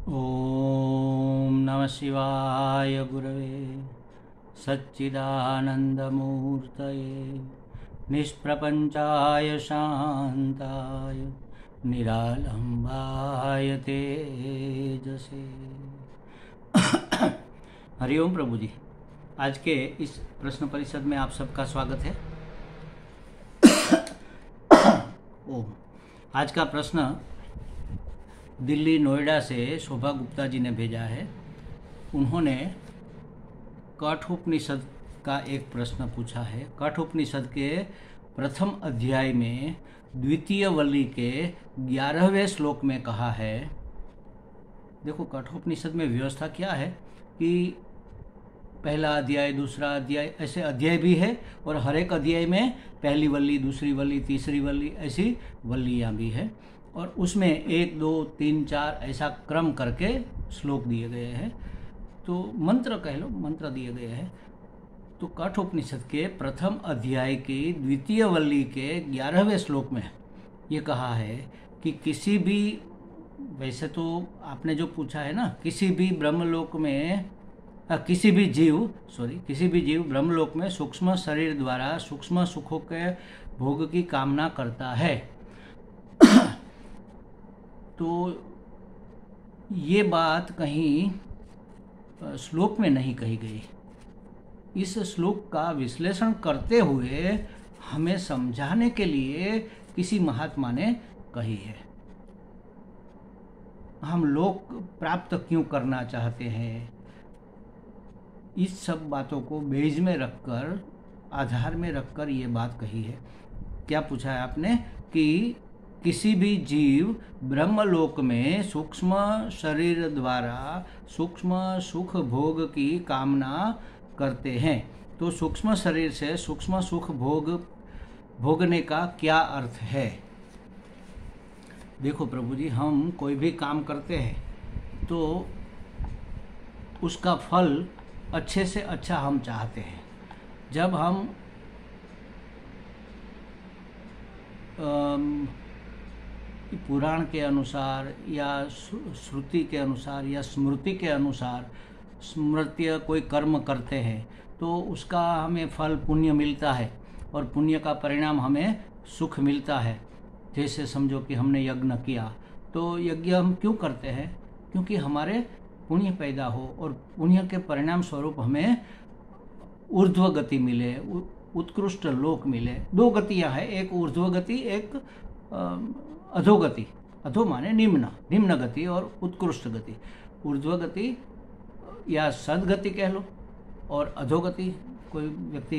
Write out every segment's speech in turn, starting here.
ओम नमः शिवाय गुरवे सच्चिदानंदमूर्तये निष्प्रपंचाय शांताय निरालंबाय तेजसे। हरिओम प्रभु जी, आज के इस प्रश्न परिषद में आप सबका स्वागत है। ओम। आज का प्रश्न दिल्ली नोएडा से शोभा गुप्ता जी ने भेजा है। उन्होंने कठोपनिषद का एक प्रश्न पूछा है। कठोपनिषद के प्रथम अध्याय में द्वितीय वल्ली के 11वें श्लोक में कहा है। देखो, कठोपनिषद में व्यवस्था क्या है कि पहला अध्याय, दूसरा अध्याय, ऐसे अध्याय भी है और हर एक अध्याय में पहली वल्ली, दूसरी वल्ली, तीसरी वल्ली, ऐसी वल्लियाँ भी है और उसमें 1, 2, 3, 4 ऐसा क्रम करके श्लोक दिए गए हैं। तो मंत्र कह लो, मंत्र दिए गए हैं। तो कठोपनिषद के प्रथम अध्याय की द्वितीय वल्ली के 11वें श्लोक में ये कहा है कि किसी भी, वैसे तो आपने जो पूछा है ना, किसी भी ब्रह्मलोक में किसी भी जीव ब्रह्मलोक में सूक्ष्म शरीर द्वारा सूक्ष्म सुखों के भोग की कामना करता है। तो ये बात कहीं श्लोक में नहीं कही गई। इस श्लोक का विश्लेषण करते हुए हमें समझाने के लिए किसी महात्मा ने कही है। हम लोक प्राप्त क्यों करना चाहते हैं, इस सब बातों को बेज में रखकर, आधार में रखकर ये बात कही है। क्या पूछा है आपने कि किसी भी जीव ब्रह्मलोक में सूक्ष्म शरीर द्वारा सूक्ष्म सुख भोग की कामना करते हैं। तो सूक्ष्म शरीर से सूक्ष्म सुख भोगने का क्या अर्थ है? देखो प्रभु जी, हम कोई भी काम करते हैं तो उसका फल अच्छे से अच्छा हम चाहते हैं। जब हम पुराण के अनुसार या श्रुति के अनुसार या स्मृति के अनुसार स्मृत्य कोई कर्म करते हैं तो उसका हमें फल पुण्य मिलता है और पुण्य का परिणाम हमें सुख मिलता है। जैसे समझो कि हमने यज्ञ किया, तो यज्ञ हम क्यों करते हैं? क्योंकि हमारे पुण्य पैदा हो और पुण्य के परिणाम स्वरूप हमें ऊर्ध्व गति मिले, उत्कृष्ट लोक मिले। 2 गतियाँ हैं, एक ऊर्ध्व गति, एक अधोगति। अधो माने निम्न गति और उत्कृष्ट गति। ऊर्ध्व गति या सदगति कह लो और अधोगति, कोई व्यक्ति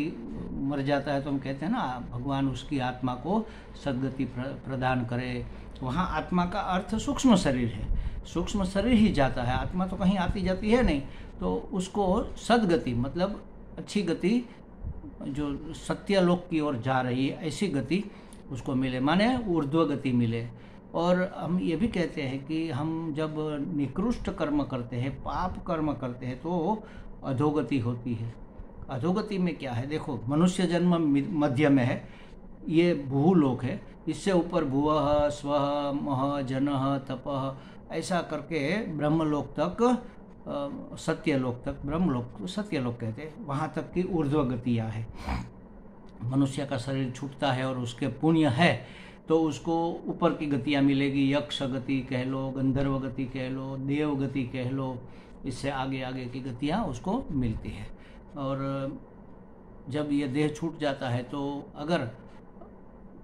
मर जाता है तो हम कहते हैं ना, भगवान उसकी आत्मा को सदगति प्रदान करे। वहाँ आत्मा का अर्थ सूक्ष्म शरीर है, सूक्ष्म शरीर ही जाता है, आत्मा तो कहीं आती जाती है नहीं। तो उसको सदगति मतलब अच्छी गति, जो सत्यलोक की ओर जा रही है, ऐसी गति उसको मिले, माने ऊर्ध्व गति मिले। और हम ये भी कहते हैं कि हम जब निकृष्ट कर्म करते हैं, पाप कर्म करते हैं, तो अधोगति होती है। अधोगति में क्या है? देखो, मनुष्य जन्म मध्य में है, ये भूलोक है। इससे ऊपर भुवः स्वः मह जनः तपः, ऐसा करके ब्रह्मलोक तक, सत्यलोक तक, ब्रह्मलोक सत्यलोक कहते हैं, वहाँ तक की ऊर्ध्व गतियाँ है। मनुष्य का शरीर छूटता है और उसके पुण्य है तो उसको ऊपर की गतियाँ मिलेगी। यक्ष गति कह लो, गंधर्व गति कह लो, देव गति कह लो, इससे आगे आगे की गतियाँ उसको मिलती है। और जब ये देह छूट जाता है तो अगर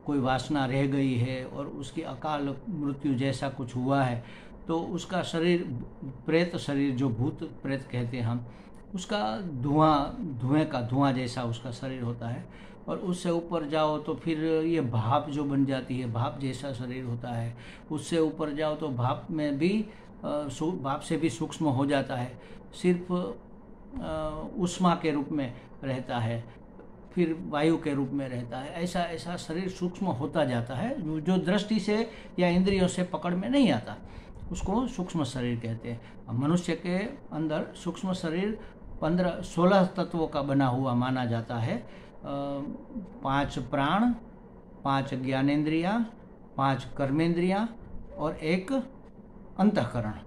कोई वासना रह गई है और उसकी अकाल मृत्यु जैसा कुछ हुआ है तो उसका शरीर, प्रेत शरीर, जो भूत प्रेत कहते हैं हम, उसका धुआं जैसा उसका शरीर होता है। और उससे ऊपर जाओ तो फिर ये भाप जो बन जाती है, भाप जैसा शरीर होता है। उससे ऊपर जाओ तो भाप में भी भाप से भी सूक्ष्म हो जाता है, सिर्फ ऊष्मा के रूप में रहता है, फिर वायु के रूप में रहता है। ऐसा ऐसा शरीर सूक्ष्म होता जाता है, जो दृष्टि से या इंद्रियों से पकड़ में नहीं आता, उसको सूक्ष्म शरीर कहते हैं। मनुष्य के अंदर सूक्ष्म शरीर 16 तत्वों का बना हुआ माना जाता है। 5 प्राण, 5 ज्ञानेंद्रियाँ, 5 कर्मेंद्रियाँ और 1 अंतःकरण।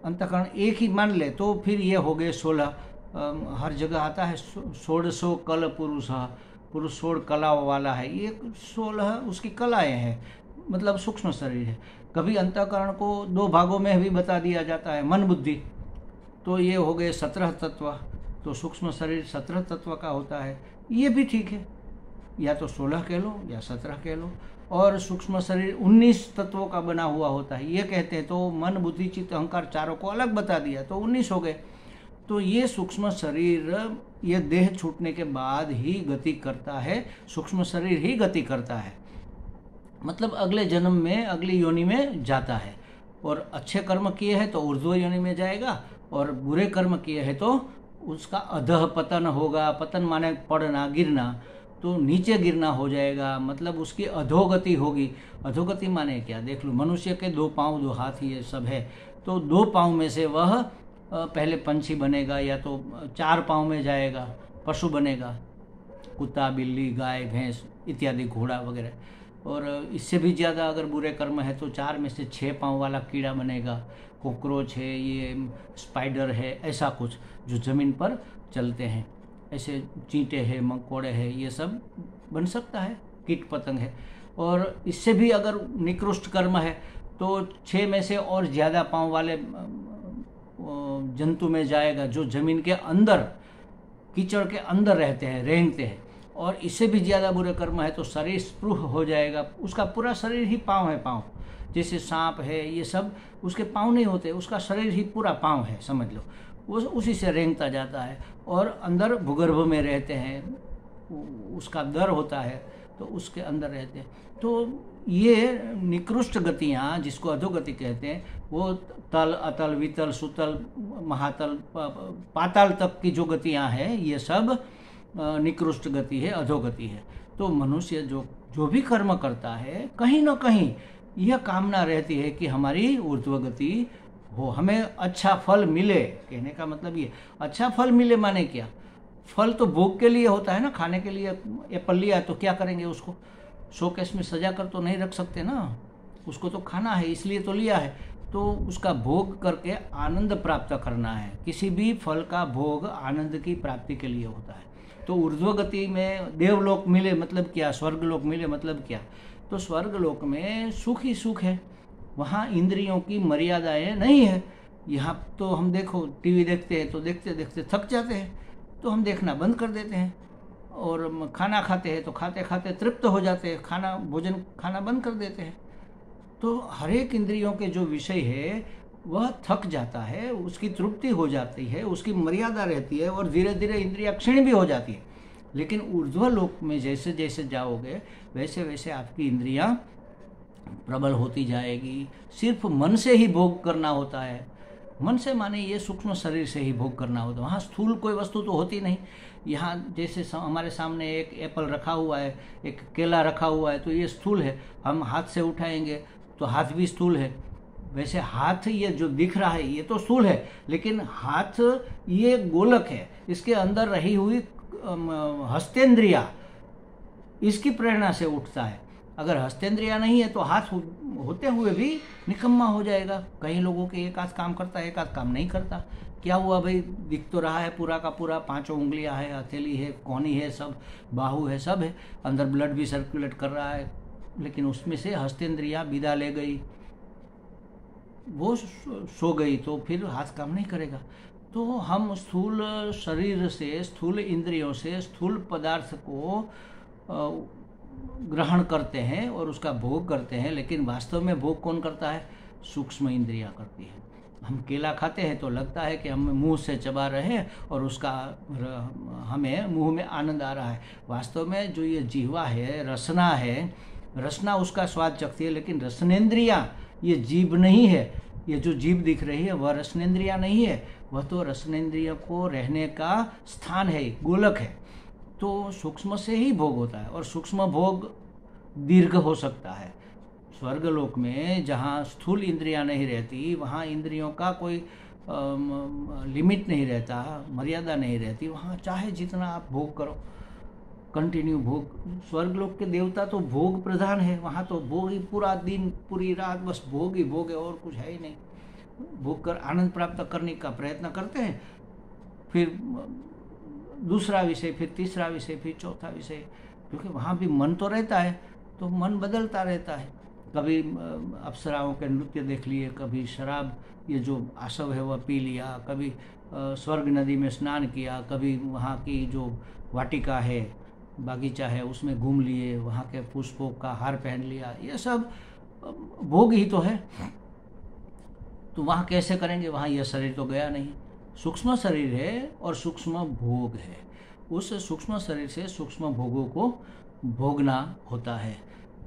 अंतःकरण एक ही मान ले तो फिर ये हो गए 16। हर जगह आता है 16 कल पुरुष, पुरुष 16 कलाओं वाला है, ये 16 उसकी कलाएं हैं, मतलब सूक्ष्म शरीर है। कभी अंतःकरण को 2 भागों में भी बता दिया जाता है, मन बुद्धि, तो ये हो गए 17 तत्व। तो सूक्ष्म शरीर 17 तत्व का होता है, ये भी ठीक है, या तो 16 कह लो या 17 कह लो। और सूक्ष्म शरीर 19 तत्वों का बना हुआ होता है, ये कहते हैं। तो मन बुद्धि चित्त अहंकार चारों को अलग बता दिया तो 19 हो गए। तो ये सूक्ष्म शरीर ये देह छूटने के बाद ही गति करता है, सूक्ष्म शरीर ही गति करता है, मतलब अगले जन्म में अगली योनि में जाता है। और अच्छे कर्म किए हैं तो ऊर्ध्व योनि में जाएगा, और बुरे कर्म किए हैं तो उसका अधः पतन होगा। पतन माने पड़ना, गिरना, तो नीचे गिरना हो जाएगा, मतलब उसकी अधोगति होगी। अधोगति माने क्या, देख लो, मनुष्य के 2 पाँव 2 हाथ ये सब है, तो 2 पाँव में से वह पहले पंछी बनेगा, या तो 4 पाँव में जाएगा, पशु बनेगा, कुत्ता, बिल्ली, गाय, भैंस इत्यादि, घोड़ा वगैरह। और इससे भी ज़्यादा अगर बुरे कर्म है तो 4 में से 6 पाँव वाला कीड़ा बनेगा, कॉकरोच है, ये स्पाइडर है, ऐसा कुछ जो ज़मीन पर चलते हैं, ऐसे चींटे हैं, मकोड़े हैं, ये सब बन सकता है, कीट पतंग है। और इससे भी अगर निकृष्ट कर्म है तो 6 में से और ज़्यादा पाँव वाले जंतु में जाएगा, जो ज़मीन के अंदर, कीचड़ के अंदर रहते हैं, रेंगते हैं। और इससे भी ज़्यादा बुरे कर्म है तो शरीर स्पृह हो जाएगा, उसका पूरा शरीर ही पाँव है, पाँव जैसे सांप है, ये सब उसके पाँव नहीं होते, उसका शरीर ही पूरा पाँव है, समझ लो। वो उसी से रेंगता जाता है, और अंदर भूगर्भ में रहते हैं, उसका दर होता है तो उसके अंदर रहते हैं। तो ये निकृष्ट गतियाँ, जिसको अधोगति कहते हैं, वो तल, अतल, वितल, सुतल, महातल, पाताल तक की जो गतियाँ हैं, ये सब निकृष्ट गति है, अधोगति है। तो मनुष्य जो भी कर्म करता है, कहीं ना कहीं यह कामना रहती है कि हमारी ऊर्ध्व गति हो, हमें अच्छा फल मिले। कहने का मतलब ये, अच्छा फल मिले माने क्या, फल तो भोग के लिए होता है ना, खाने के लिए। एप्पल लिया तो क्या करेंगे, उसको शोकेस में सजा कर तो नहीं रख सकते ना, उसको तो खाना है, इसलिए तो लिया है। तो उसका भोग करके आनंद प्राप्त करना है। किसी भी फल का भोग आनंद की प्राप्ति के लिए होता है। तो ऊर्ध्व गति में देवलोक मिले मतलब क्या, स्वर्गलोक मिले मतलब क्या, तो स्वर्गलोक में सुख ही सुख है, वहाँ इंद्रियों की मर्यादाएं नहीं है। यहाँ तो हम देखो, टीवी देखते हैं तो देखते देखते थक जाते हैं, तो हम देखना बंद कर देते हैं। और खाना खाते हैं तो खाते खाते तृप्त हो जाते हैं, भोजन खाना बंद कर देते हैं। तो हर एक इंद्रियों के जो विषय है वह थक जाता है, उसकी तृप्ति हो जाती है, उसकी मर्यादा रहती है, और धीरे धीरे इंद्रिया क्षीण भी हो जाती है। लेकिन ऊर्ध्व लोक में जैसे जैसे जाओगे वैसे वैसे आपकी इंद्रियां प्रबल होती जाएगी। सिर्फ मन से ही भोग करना होता है, मन से माने ये सूक्ष्म शरीर से ही भोग करना होता है। वहाँ स्थूल कोई वस्तु तो होती नहीं। यहाँ जैसे हमारे सामने एक एप्पल रखा हुआ है, एक केला रखा हुआ है, तो ये स्थूल है, हम हाथ से उठाएंगे तो हाथ भी स्थूल है। वैसे हाथ ये जो दिख रहा है ये तो स्थूल है, लेकिन हाथ ये गोलक है, इसके अंदर रही हुई हस्तेंद्रिया, इसकी प्रेरणा से उठता है। अगर हस्तेंद्रिया नहीं है तो हाथ होते हुए भी निकम्मा हो जाएगा। कई लोगों के एक हाथ काम करता है, एक हाथ काम नहीं करता। क्या हुआ भाई, दिख तो रहा है पूरा का पूरा, 5 उंगलियां है, हथेली है, कोहनी है, सब बाहु है, सब है, अंदर ब्लड भी सर्कुलेट कर रहा है, लेकिन उसमें से हस्तेंद्रिया विदा ले गई, वो सो गई, तो फिर हाथ काम नहीं करेगा। तो हम स्थूल शरीर से, स्थूल इंद्रियों से स्थूल पदार्थ को ग्रहण करते हैं और उसका भोग करते हैं, लेकिन वास्तव में भोग कौन करता है, सूक्ष्म इंद्रियां करती है। हम केला खाते हैं तो लगता है कि हम मुंह से चबा रहे हैं और उसका हमें मुंह में आनंद आ रहा है। वास्तव में जो ये जीवा है, रसना है, रसना उसका स्वाद चखती है, लेकिन रसनेन्द्रियां ये जीभ नहीं है। ये जो जीभ दिख रही है वह रसनेन्द्रियां नहीं है, वह तो रसनेन्द्रिय को रहने का स्थान है, गोलक है। तो सूक्ष्म से ही भोग होता है, और सूक्ष्म भोग दीर्घ हो सकता है। स्वर्गलोक में जहाँ स्थूल इंद्रियां नहीं रहती, वहाँ इंद्रियों का कोई लिमिट नहीं रहता, मर्यादा नहीं रहती, वहाँ चाहे जितना आप भोग करो, कंटिन्यू भोग। स्वर्गलोक के देवता तो भोग प्रधान है, वहाँ तो भोग ही पूरा दिन पूरी रात बस भोग ही भोग है, और कुछ है ही नहीं। भोग कर आनंद प्राप्त करने का प्रयत्न करते हैं, फिर दूसरा विषय, फिर तीसरा विषय, फिर चौथा विषय, क्योंकि वहाँ भी मन तो रहता है, तो मन बदलता रहता है। कभी अप्सराओं के नृत्य देख लिए, कभी शराब ये जो आसव है वह पी लिया, कभी स्वर्ग नदी में स्नान किया, कभी वहाँ की जो वाटिका है, बागीचा है, उसमें घूम लिए, वहाँ के पुष्पों का हार पहन लिया, ये सब भोग ही तो है। तो वहाँ कैसे करेंगे, वहाँ यह शरीर तो गया नहीं, सूक्ष्म शरीर है और सूक्ष्म भोग है। उस सूक्ष्म शरीर से सूक्ष्म भोगों को भोगना होता है।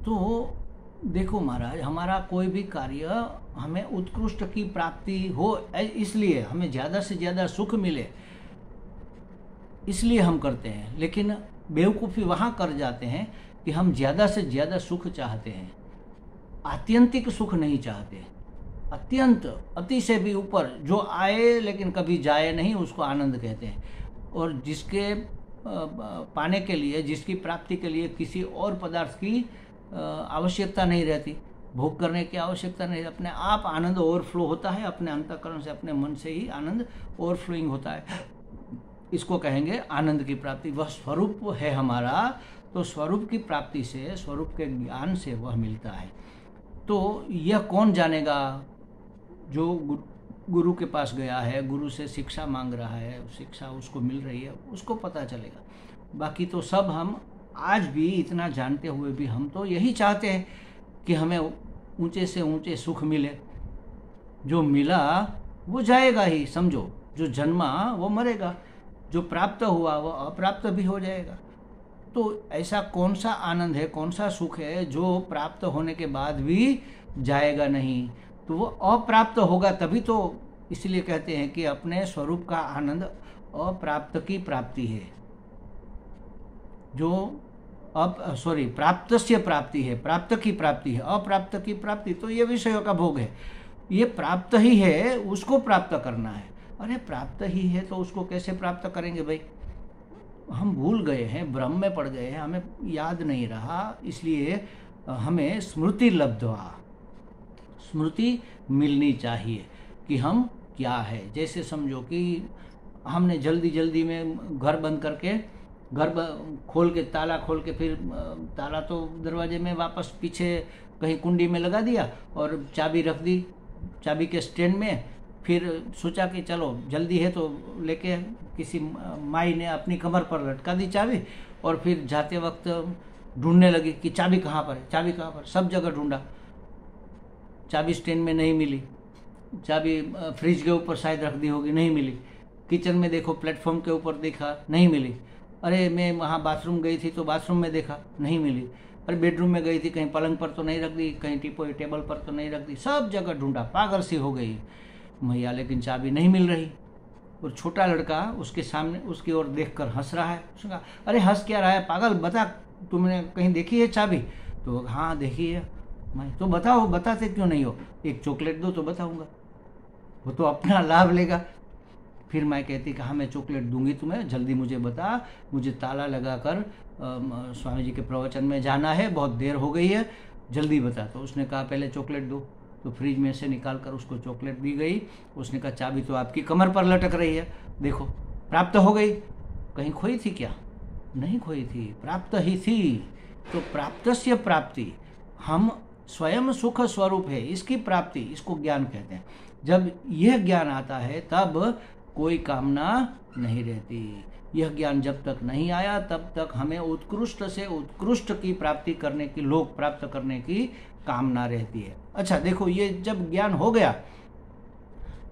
तो देखो महाराज, हमारा कोई भी कार्य हमें उत्कृष्ट की प्राप्ति हो, इसलिए हमें ज़्यादा से ज़्यादा सुख मिले, इसलिए हम करते हैं। लेकिन बेवकूफ़ी वहाँ कर जाते हैं कि हम ज़्यादा से ज़्यादा सुख चाहते हैं, आत्यंतिक सुख नहीं चाहते। अत्यंत, अति से भी ऊपर जो आए लेकिन कभी जाए नहीं, उसको आनंद कहते हैं। और जिसके पाने के लिए, जिसकी प्राप्ति के लिए किसी और पदार्थ की आवश्यकता नहीं रहती, भोग करने की आवश्यकता नहीं, अपने आप आनंद ओवरफ्लो होता है, अपने अंतःकरण से, अपने मन से ही आनंद ओवरफ्लोइंग होता है, इसको कहेंगे आनंद की प्राप्ति। वह स्वरूप है हमारा, तो स्वरूप की प्राप्ति से, स्वरूप के ज्ञान से वह मिलता है। तो यह कौन जानेगा, जो गुरु के पास गया है, गुरु से शिक्षा मांग रहा है, शिक्षा उसको मिल रही है, उसको पता चलेगा। बाकी तो सब हम आज भी इतना जानते हुए भी हम तो यही चाहते हैं कि हमें ऊंचे से ऊंचे सुख मिले। जो मिला वो जाएगा ही, समझो, जो जन्मा वो मरेगा, जो प्राप्त हुआ वो अप्राप्त भी हो जाएगा। तो ऐसा कौन सा आनंद है, कौन सा सुख है जो प्राप्त होने के बाद भी जाएगा नहीं? तो वो अप्राप्त होगा तभी तो, इसलिए कहते हैं कि अपने स्वरूप का आनंद अप्राप्त की प्राप्ति है। जो प्राप्त से प्राप्ति है, प्राप्त की प्राप्ति है, अप्राप्त की प्राप्ति तो ये विषयों का भोग है। ये प्राप्त ही है, उसको प्राप्त करना है। अरे प्राप्त ही है तो उसको कैसे प्राप्त करेंगे भाई? हम भूल गए हैं, भ्रम में पड़ गए हैं, हमें याद नहीं रहा, इसलिए हमें स्मृति लब्ध्वा, स्मृति मिलनी चाहिए कि हम क्या है। जैसे समझो कि हमने जल्दी जल्दी में घर बंद करके, घर खोल के, ताला खोल के, फिर ताला तो दरवाजे में वापस पीछे कहीं कुंडी में लगा दिया और चाबी रख दी चाबी के स्टैंड में। फिर सोचा कि चलो जल्दी है तो लेके, किसी माई ने अपनी कमर पर लटका दी चाबी, और फिर जाते वक्त ढूंढने लगी कि चाबी कहाँ पर है, चाबी कहाँ पर। सब जगह ढूंढा, चाबी स्टैंड में नहीं मिली, चाबी फ्रिज के ऊपर शायद रख दी होगी, नहीं मिली। किचन में देखो, प्लेटफॉर्म के ऊपर देखा, नहीं मिली। अरे मैं वहाँ बाथरूम गई थी तो बाथरूम में देखा, नहीं मिली। अरे बेडरूम में गई थी, कहीं पलंग पर तो नहीं रख दी, कहीं टेबल पर तो नहीं रख दी, सब जगह ढूंढा, पागल सी हो गई मैया, लेकिन चाबी नहीं मिल रही। और छोटा लड़का उसके सामने, उसकी ओर देखकर हंस रहा है। उसने कहा, अरे हंस क्या रहा है पागल, बता तुमने कहीं देखी है चाबी? तो हाँ देखी है। मैं तो बताओ, बताते क्यों नहीं हो? एक चॉकलेट दो तो बताऊंगा। वो तो अपना लाभ लेगा। फिर मैं कहती कि हाँ मैं चॉकलेट दूंगी तुम्हें, जल्दी मुझे बता, मुझे ताला लगाकर स्वामी जी के प्रवचन में जाना है, बहुत देर हो गई है, जल्दी बता। तो उसने कहा पहले चॉकलेट दो। तो फ्रिज में से निकाल कर उसको चॉकलेट दी गई। उसने कहा चाबी तो आपकी कमर पर लटक रही है, देखो प्राप्त हो गई। कहीं खोई थी क्या? नहीं खोई थी, प्राप्त ही थी। तो प्राप्तस्य प्राप्ति, हम स्वयं सुख स्वरूप है, इसकी प्राप्ति, इसको ज्ञान कहते हैं। जब यह ज्ञान आता है तब कोई कामना नहीं रहती। यह ज्ञान जब तक नहीं आया तब तक हमें उत्कृष्ट से उत्कृष्ट की प्राप्ति करने की, लोक प्राप्त करने की कामना रहती है। अच्छा देखो, ये जब ज्ञान हो गया,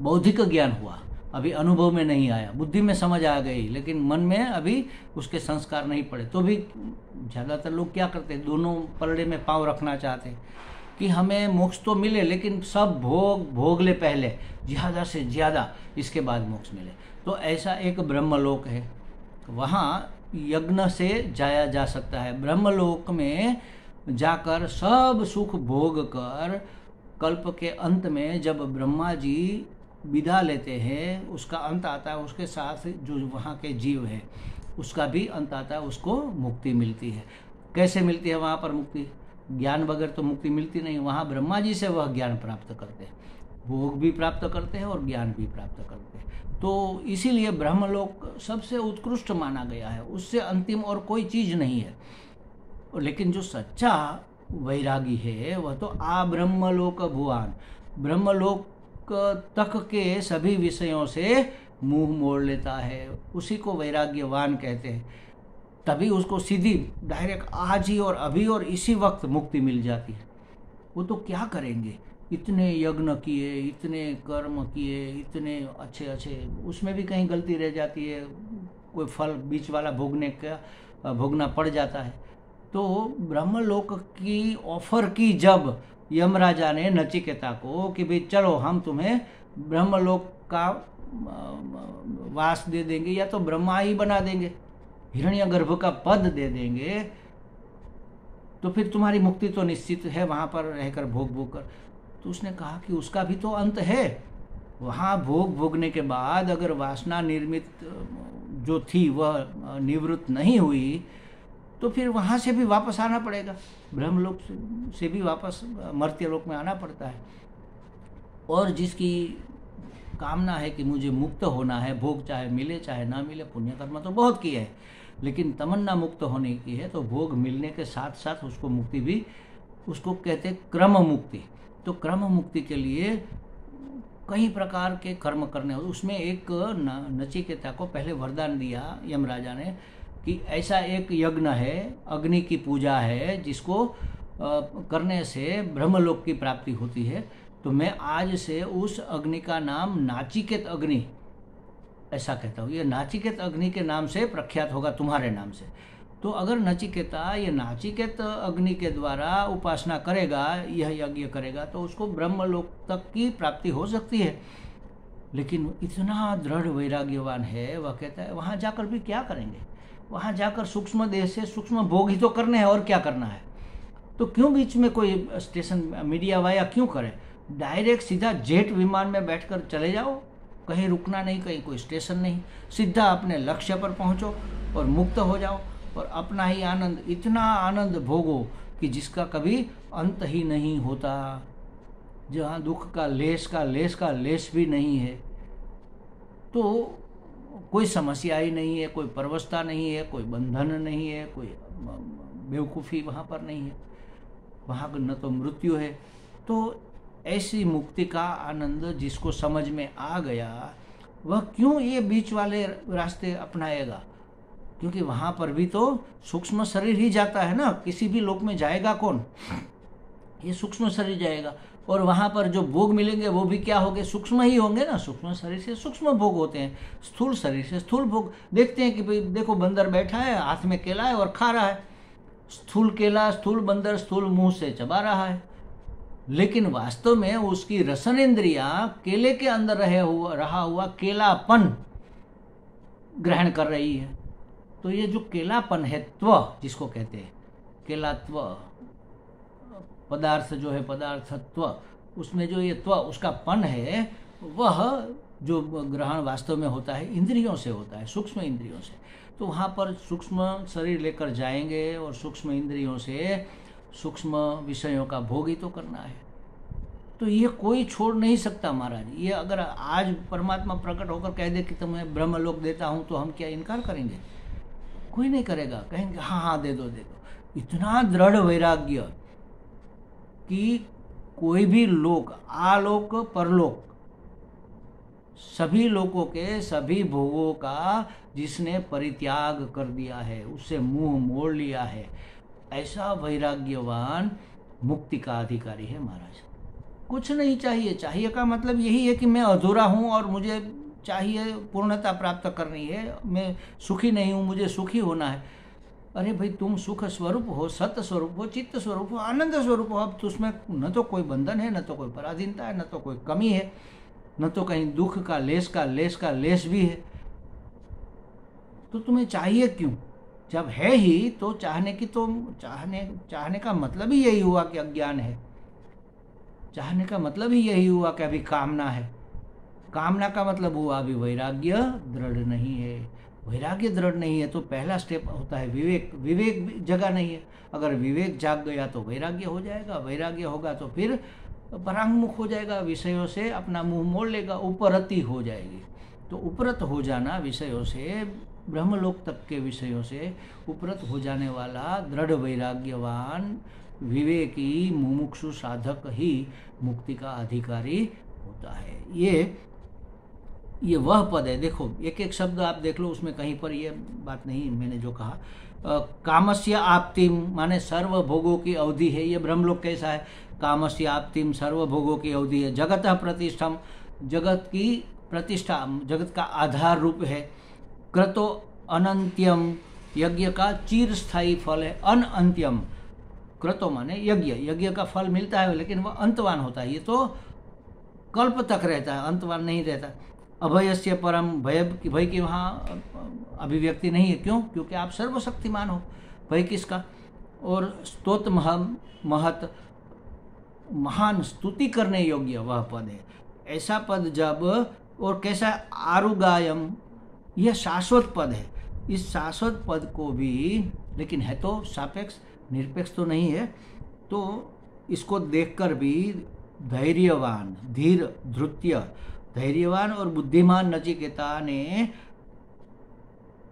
बौद्धिक ज्ञान हुआ, अभी अनुभव में नहीं आया, बुद्धि में समझ आ गई, लेकिन मन में अभी उसके संस्कार नहीं पड़े, तो भी ज़्यादातर लोग क्या करते हैं, दोनों पलड़े में पाँव रखना चाहते हैं कि हमें मोक्ष तो मिले, लेकिन सब भोग ले पहले, ज़्यादा से ज़्यादा, इसके बाद मोक्ष मिले। तो ऐसा एक ब्रह्मलोक है, वहाँ यज्ञ से जाया जा सकता है। ब्रह्मलोक में जाकर सब सुख भोग कर, कल्प के अंत में जब ब्रह्मा जी विदा लेते हैं, उसका अंत आता है, उसके साथ जो वहाँ के जीव है उसका भी अंत आता है, उसको मुक्ति मिलती है। कैसे मिलती है वहाँ पर मुक्ति? ज्ञान बगैर तो मुक्ति मिलती नहीं। वहाँ ब्रह्मा जी से वह ज्ञान प्राप्त करते हैं। भोग भी प्राप्त करते हैं और ज्ञान भी प्राप्त करते हैं। तो इसीलिए ब्रह्मलोक सबसे उत्कृष्ट माना गया है, उससे अंतिम और कोई चीज़ नहीं है। लेकिन जो सच्चा वैरागी है वह तो ब्रह्मलोक भुवान, ब्रह्मलोक तक के सभी विषयों से मुंह मोड़ लेता है, उसी को वैराग्यवान कहते हैं। तभी उसको सीधी डायरेक्ट आज ही और अभी और इसी वक्त मुक्ति मिल जाती है। वो तो क्या करेंगे, इतने यज्ञ किए, इतने कर्म किए, इतने अच्छे अच्छे, उसमें भी कहीं गलती रह जाती है, कोई फल बीच वाला भोगना पड़ जाता है। तो ब्रह्मलोक की ऑफर की जब यमराजा ने नचिकेता को कि भाई चलो हम तुम्हें ब्रह्मलोक का वास दे देंगे या तो ब्रह्मा ही बना देंगे, हिरण्यगर्भ का पद दे देंगे, तो फिर तुम्हारी मुक्ति तो निश्चित है वहाँ पर रहकर भोग कर। तो उसने कहा कि उसका भी तो अंत है, वहाँ भोगने के बाद अगर वासना निर्मित जो थी वह निवृत्त नहीं हुई तो फिर वहाँ से भी वापस आना पड़ेगा, ब्रह्मलोक से भी वापस मर्त्यलोक में आना पड़ता है। और जिसकी कामना है कि मुझे मुक्त होना है, भोग चाहे मिले चाहे ना मिले, पुण्य कर्म तो बहुत किए है, लेकिन तमन्ना मुक्त होने की है, तो भोग मिलने के साथ साथ उसको मुक्ति भी, उसको कहते क्रम मुक्ति। तो क्रम मुक्ति के लिए कई प्रकार के कर्म करने हो। उसमें एक नचिकेता को पहले वरदान दिया यमराजा ने कि ऐसा एक यज्ञ है, अग्नि की पूजा है, जिसको करने से ब्रह्मलोक की प्राप्ति होती है। तो मैं आज से उस अग्नि का नाम नाचिकेत अग्नि ऐसा कहता हूँ, ये नाचिकेत अग्नि के नाम से प्रख्यात होगा तुम्हारे नाम से। तो अगर नचिकेता ये नाचिकेत अग्नि के द्वारा उपासना करेगा, यह यज्ञ करेगा, तो उसको ब्रह्मलोक तक की प्राप्ति हो सकती है। लेकिन इतना दृढ़ वैराग्यवान है, वह कहता है वहाँ जाकर भी क्या करेंगे, वहाँ जाकर सूक्ष्म देह से सूक्ष्म भोग ही तो करने हैं, और क्या करना है। तो क्यों बीच में कोई स्टेशन मीडिया वाया क्यों करे, डायरेक्ट सीधा जेट विमान में बैठकर चले जाओ, कहीं रुकना नहीं, कहीं कोई स्टेशन नहीं, सीधा अपने लक्ष्य पर पहुँचो और मुक्त हो जाओ और अपना ही आनंद, इतना आनंद भोगो कि जिसका कभी अंत ही नहीं होता, जहाँ दुख का लेस भी नहीं है। तो कोई समस्या ही नहीं है, कोई परवस्था नहीं है, कोई बंधन नहीं है, कोई बेवकूफ़ी वहाँ पर नहीं है, वहाँ न तो मृत्यु है। तो ऐसी मुक्ति का आनंद जिसको समझ में आ गया, वह क्यों ये बीच वाले रास्ते अपनाएगा, क्योंकि वहाँ पर भी तो सूक्ष्म शरीर ही जाता है ना, किसी भी लोक में जाएगा कौन, ये सूक्ष्म शरीर जाएगा। और वहाँ पर जो भोग मिलेंगे वो भी क्या होंगे, सूक्ष्म ही होंगे ना, सूक्ष्म शरीर से सूक्ष्म भोग होते हैं, स्थूल शरीर से स्थूल भोग। देखते हैं कि भाई देखो बंदर बैठा है, हाथ में केला है और खा रहा है, स्थूल केला, स्थूल बंदर, स्थूल मुंह से चबा रहा है, लेकिन वास्तव में उसकी रसन इंद्रियां केले के अंदर रहा हुआ केलापन ग्रहण कर रही है। तो ये जो केलापन है, त्व जिसको कहते हैं, केलात्व पदार्थ जो है, पदार्थत्व, उसमें जो ये त्व उसका पन है, वह जो ग्रहण वास्तव में होता है इंद्रियों से होता है, सूक्ष्म इंद्रियों से। तो वहाँ पर सूक्ष्म शरीर लेकर जाएंगे और सूक्ष्म इंद्रियों से सूक्ष्म विषयों का भोग ही तो करना है। तो ये कोई छोड़ नहीं सकता महाराज। ये अगर आज परमात्मा प्रकट होकर कह दे कि तुम्हें ब्रह्मलोक देता हूँ, तो हम क्या इनकार करेंगे? कोई नहीं करेगा, कहेंगे हाँ हाँ दे दो दे दो। इतना दृढ़ वैराग्य कि कोई भी लोक, आलोक परलोक, सभी लोगों के सभी भोगों का जिसने परित्याग कर दिया है, उससे मुंह मोड़ लिया है, ऐसा वैराग्यवान मुक्ति का अधिकारी है महाराज। कुछ नहीं चाहिए। चाहिए का मतलब यही है कि मैं अधूरा हूँ और मुझे चाहिए पूर्णता प्राप्त करनी है, मैं सुखी नहीं हूँ, मुझे सुखी होना है। अरे भाई तुम सुख स्वरूप हो, सत्य स्वरूप हो, चित्त स्वरूप हो, आनंद स्वरूप हो। अब तो उसमें न तो कोई बंधन है, न तो कोई पराधीनता है, न तो कोई कमी है, न तो कहीं दुख का लेस भी है। तो तुम्हें चाहिए क्यों? जब है ही तो चाहने की, तो चाहने का मतलब ही यही हुआ कि अज्ञान है। चाहने का मतलब ही यही हुआ कि अभी कामना है। कामना का मतलब हुआ अभी वैराग्य दृढ़ नहीं है। वैराग्य दृढ़ नहीं है तो पहला स्टेप होता है विवेक। विवेक जगह नहीं है। अगर विवेक जाग गया तो वैराग्य हो जाएगा। वैराग्य होगा तो फिर परांगमुख हो जाएगा, विषयों से अपना मुंह मोड़ लेगा, उपरति हो जाएगी। तो उपरत हो जाना विषयों से, ब्रह्मलोक तक के विषयों से उपरत हो जाने वाला दृढ़ वैराग्यवान विवेकी मुमुक्षु साधक ही मुक्ति का अधिकारी होता है। ये वह पद है। देखो एक एक शब्द आप देख लो, उसमें कहीं पर ये बात नहीं मैंने जो कहा। कामस्य आप्तिम माने सर्व भोगों की अवधि है। ये ब्रह्मलोक कैसा है? कामस्य आप्तिम सर्व भोगों की अवधि है। जगत प्रतिष्ठम, जगत की प्रतिष्ठा, जगत का आधार रूप है। क्रतो अनंत्यम, यज्ञ का चिरस्थायी फल है। अनंत्यम, क्रतो माने यज्ञ, यज्ञ का फल मिलता है लेकिन वह अंतवान होता है। ये तो कल्प तक रहता है, अंतवान नहीं रहता। अभयस्य परम, भय की वहाँ अभिव्यक्ति नहीं है। क्यों? क्योंकि आप सर्वशक्तिमान हो। भय किसका? और स्तोत्र महत, महान स्तुति करने योग्य वह पद है। ऐसा पद जब, और कैसा? आरुगायम, यह शाश्वत पद है। इस शाश्वत पद को भी, लेकिन है तो सापेक्ष, निरपेक्ष तो नहीं है। तो इसको देखकर भी धैर्यवान, धीर, धृत्य, धैर्यवान और बुद्धिमान नचिकेता ने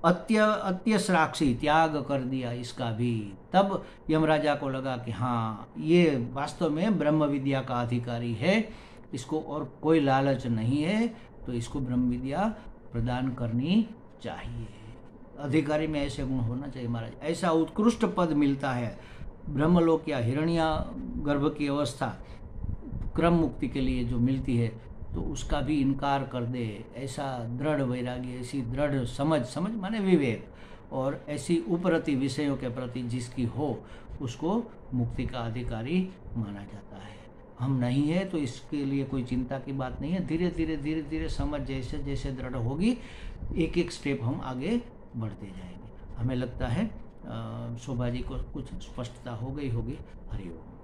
अत्यश्राक्षी त्याग कर दिया इसका भी। तब यमराजा को लगा कि हाँ, ये वास्तव में ब्रह्म विद्या का अधिकारी है, इसको और कोई लालच नहीं है, तो इसको ब्रह्म विद्या प्रदान करनी चाहिए। अधिकारी में ऐसे गुण होना चाहिए महाराज। ऐसा उत्कृष्ट पद मिलता है ब्रह्मलोक या हिरण्या गर्भ की अवस्था क्रम मुक्ति के लिए जो मिलती है, तो उसका भी इनकार कर दे। ऐसा दृढ़ वैराग्य, ऐसी दृढ़ समझ माने विवेक, और ऐसी उपरति विषयों के प्रति जिसकी हो, उसको मुक्ति का अधिकारी माना जाता है। हम नहीं है तो इसके लिए कोई चिंता की बात नहीं है। धीरे धीरे समझ जैसे जैसे दृढ़ होगी, एक एक स्टेप हम आगे बढ़ते जाएंगे। हमें लगता है शोभा जी को कुछ स्पष्टता हो गई होगी। हरिओम।